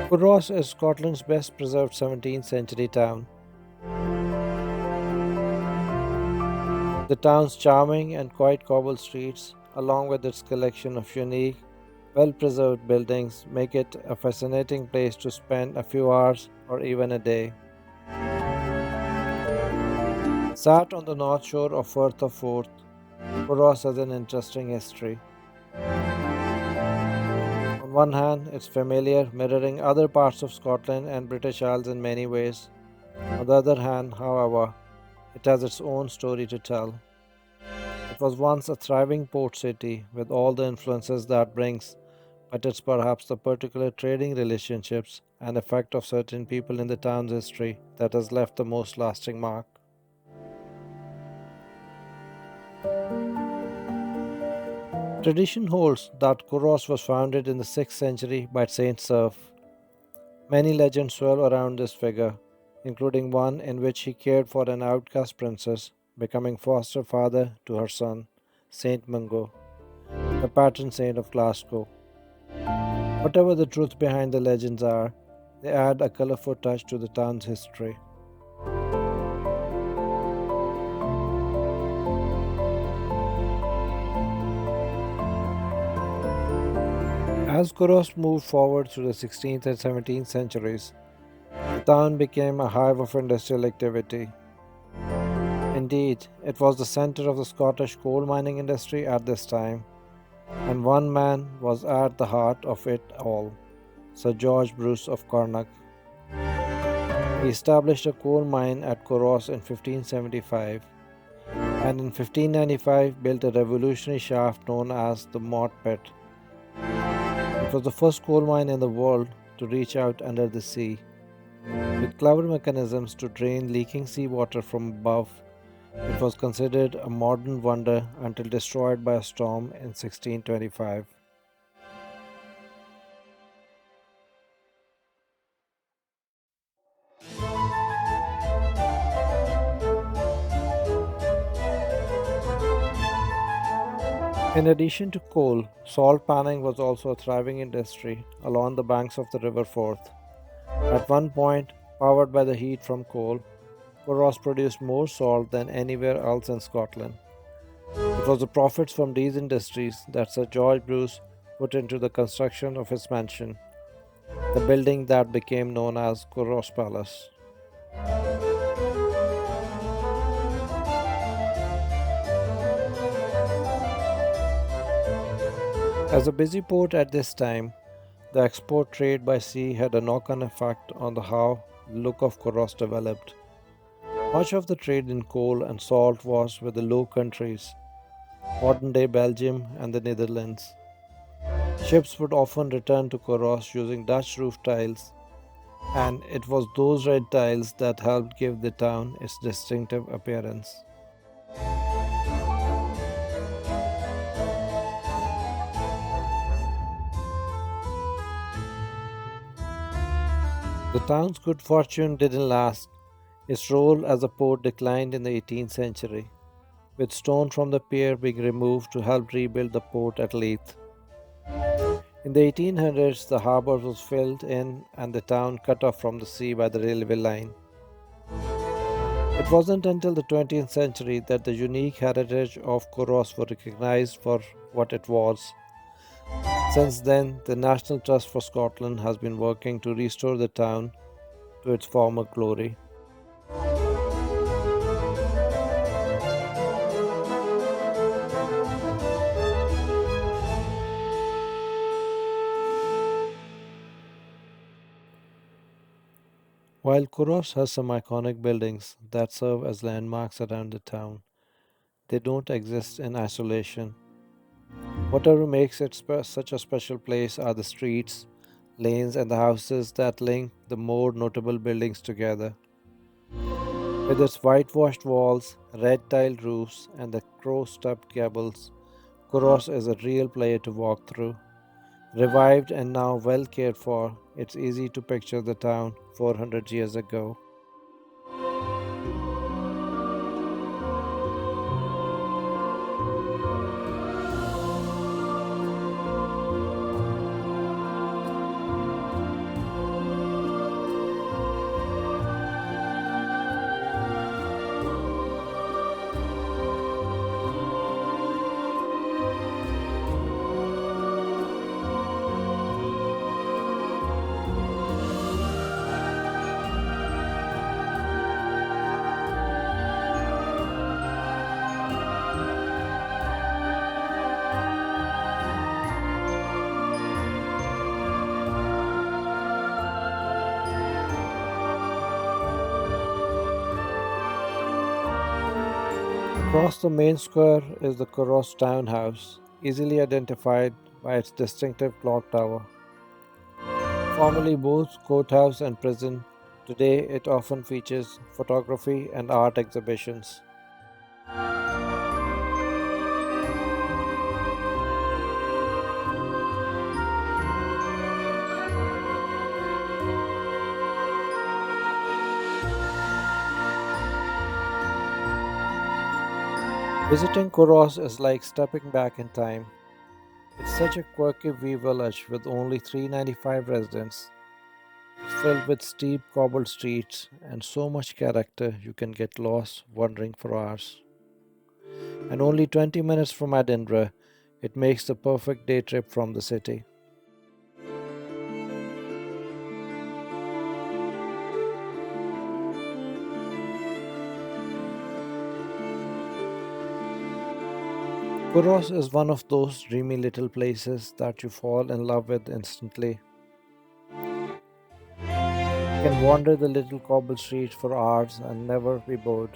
Culross is Scotland's best preserved 17th century town. The town's charming and quiet cobbled streets, along with its collection of unique, well preserved buildings, make it a fascinating place to spend a few hours or even a day. Sat on the north shore of Firth of Forth, Culross has an interesting history. On one hand, it's familiar, mirroring other parts of Scotland and British Isles in many ways. On the other hand, however, it has its own story to tell. It was once a thriving port city with all the influences that brings, but it's perhaps the particular trading relationships and effect of certain people in the town's history that has left the most lasting mark. Tradition holds that Culross was founded in the 6th century by Saint Cerf. Many legends swirl around this figure, including one in which he cared for an outcast princess, becoming foster father to her son, Saint Mungo, the patron saint of Glasgow. Whatever the truth behind the legends are, they add a colorful touch to the town's history. As Culross moved forward through the 16th and 17th centuries, the town became a hive of industrial activity. Indeed, it was the center of the Scottish coal mining industry at this time, and one man was at the heart of it all, Sir George Bruce of Cornwall. He established a coal mine at Culross in 1575 and in 1595 built a revolutionary shaft known as the Mott Pit. It was the first coal mine in the world to reach out under the sea. With clever mechanisms to drain leaking seawater from above, it was considered a modern wonder until destroyed by a storm in 1625. In addition to coal, salt panning was also a thriving industry along the banks of the River Forth. At one point, powered by the heat from coal, Culross produced more salt than anywhere else in Scotland. It was the profits from these industries that Sir George Bruce put into the construction of his mansion, the building that became known as Culross Palace. As a busy port at this time, the export trade by sea had a knock on effect on the how the look of Culross developed. Much of the trade in coal and salt was with the Low Countries, modern day Belgium and the Netherlands. Ships would often return to Culross using Dutch roof tiles, and it was those red tiles that helped give the town its distinctive appearance. The town's good fortune didn't last. Its role as a port declined in the 18th century, with stone from the pier being removed to help rebuild the port at Leith. In the 1800s, the harbour was filled in and the town cut off from the sea by the railway line. It wasn't until the 20th century that the unique heritage of Culross was recognized for what it was. Since then, the National Trust for Scotland has been working to restore the town to its former glory. While Culross has some iconic buildings that serve as landmarks around the town, they don't exist in isolation. Whatever makes it such a special place are the streets, lanes, and the houses that link the more notable buildings together. With its whitewashed walls, red tiled roofs, and the crow stubbed gables, Culross is a real place to walk through. Revived and now well cared for, it's easy to picture the town 400 years ago. Across the main square is the Culross townhouse, easily identified by its distinctive clock tower. Formerly both courthouse and prison, today it often features photography and art exhibitions. Visiting Culross is like stepping back in time. It's such a quirky wee village with only 395 residents. It's filled with steep cobbled streets and so much character you can get lost wandering for hours. And only 20 minutes from Edinburgh, it makes the perfect day trip from the city. Kuros is one of those dreamy little places that you fall in love with instantly. You can wander the little cobble streets for hours and never be bored.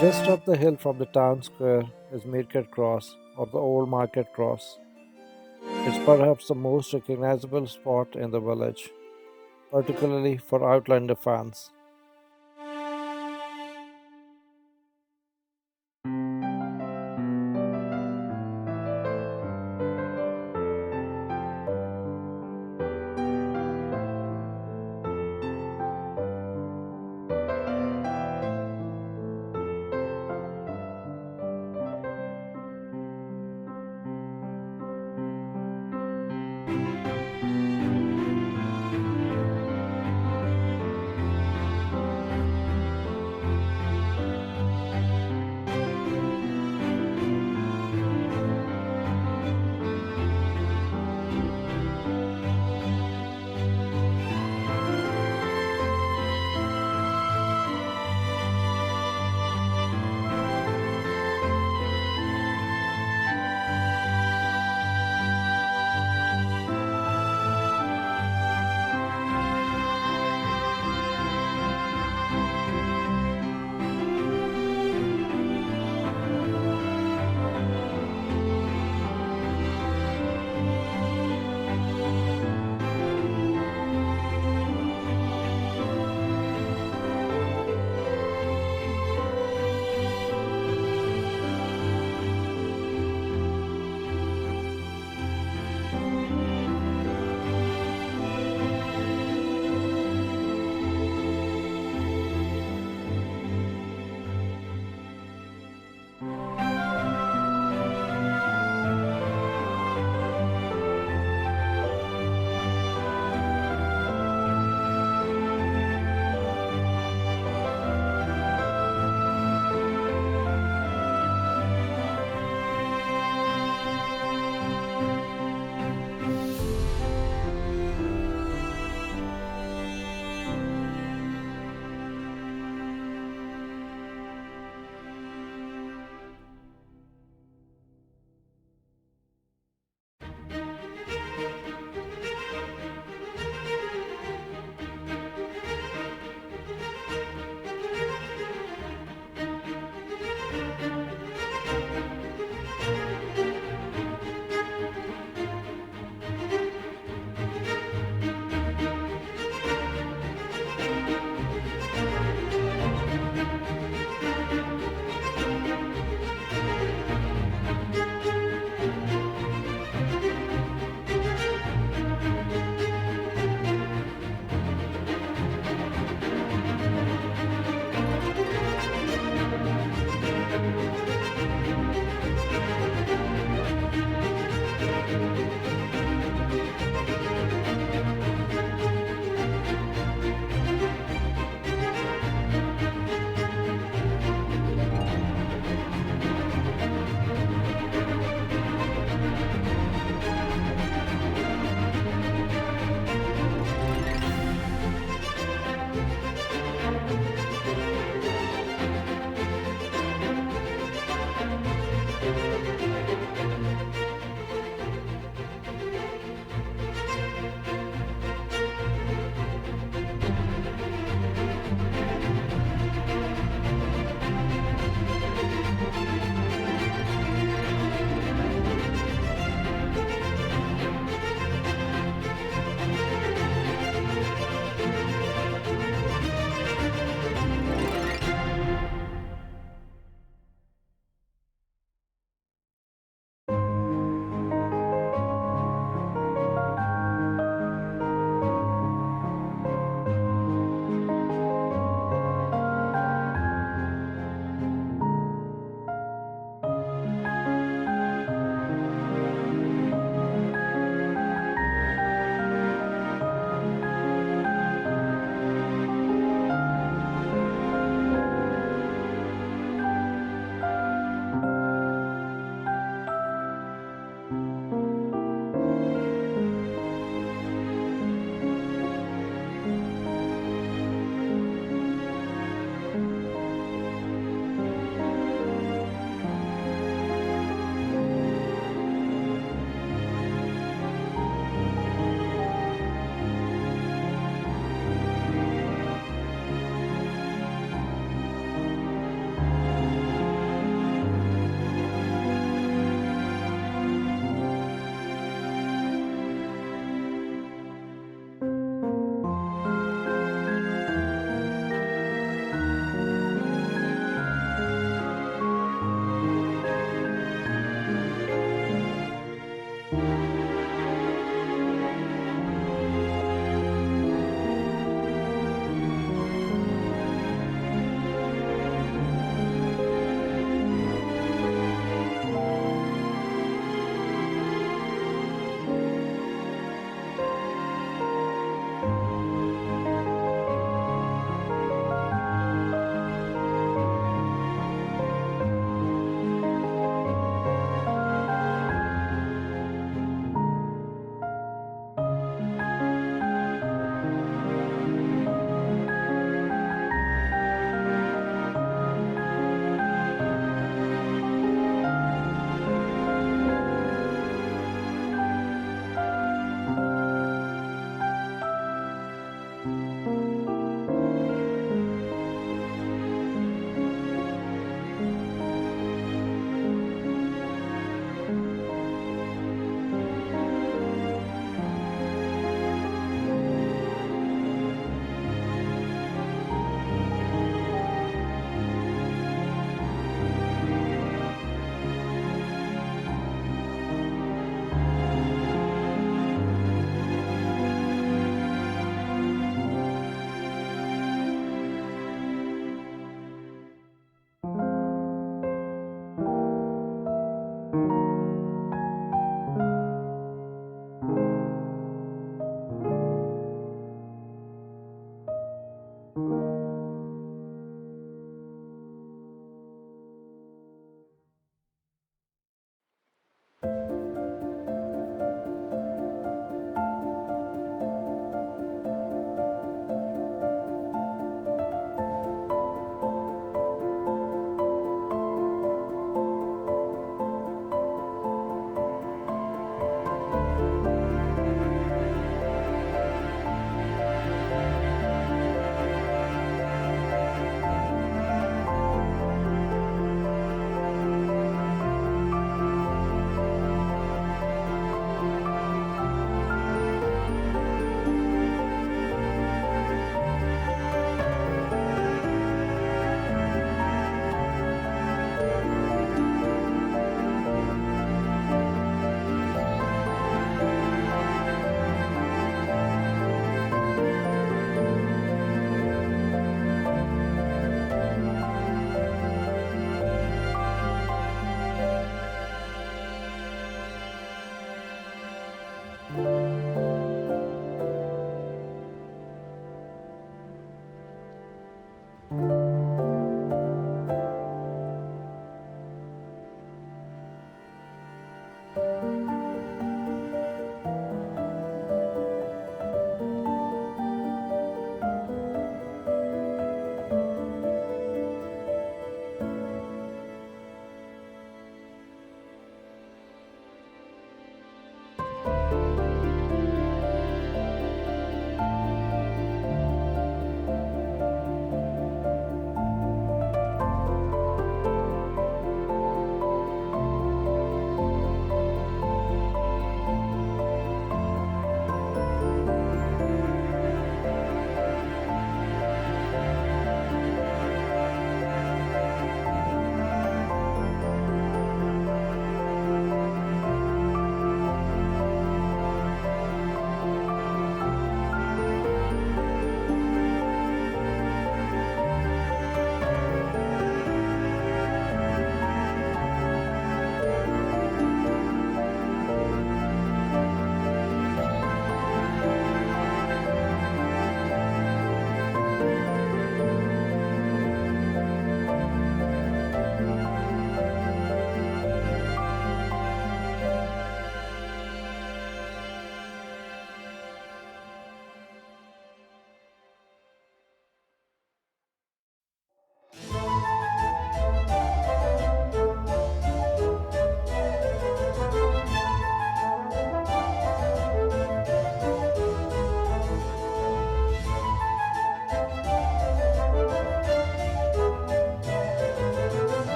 Just up the hill from the town square is Market Cross, or the Old Market Cross. It's perhaps the most recognizable spot in the village, particularly for Outlander fans.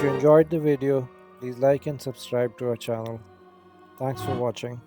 If you enjoyed the video, please like and subscribe to our channel. Thanks for watching.